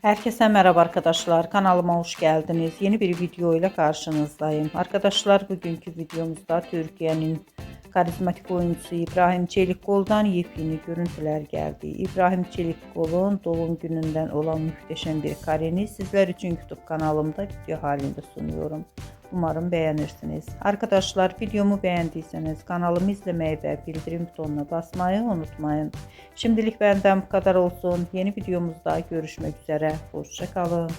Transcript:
Herkese merhaba arkadaşlar. Kanalıma hoş geldiniz. Yeni bir video ile karşınızdayım. Arkadaşlar bugünkü videomuzda Türkiye'nin karizmatik oyuncusu İbrahim Çelikkol'dan yepyeni görüntüler geldi. İbrahim Çelikkol'un doğum gününden olan muhteşem bir kareni sizler için YouTube kanalımda video halinde sunuyorum. Umarım beğenirsiniz. Arkadaşlar videomu beğendiyseniz kanalımı izlemeyi ve bildirim butonuna basmayı unutmayın. Şimdilik benden bu kadar olsun. Yeni videomuzda görüşmek üzere. Hoşça kalın.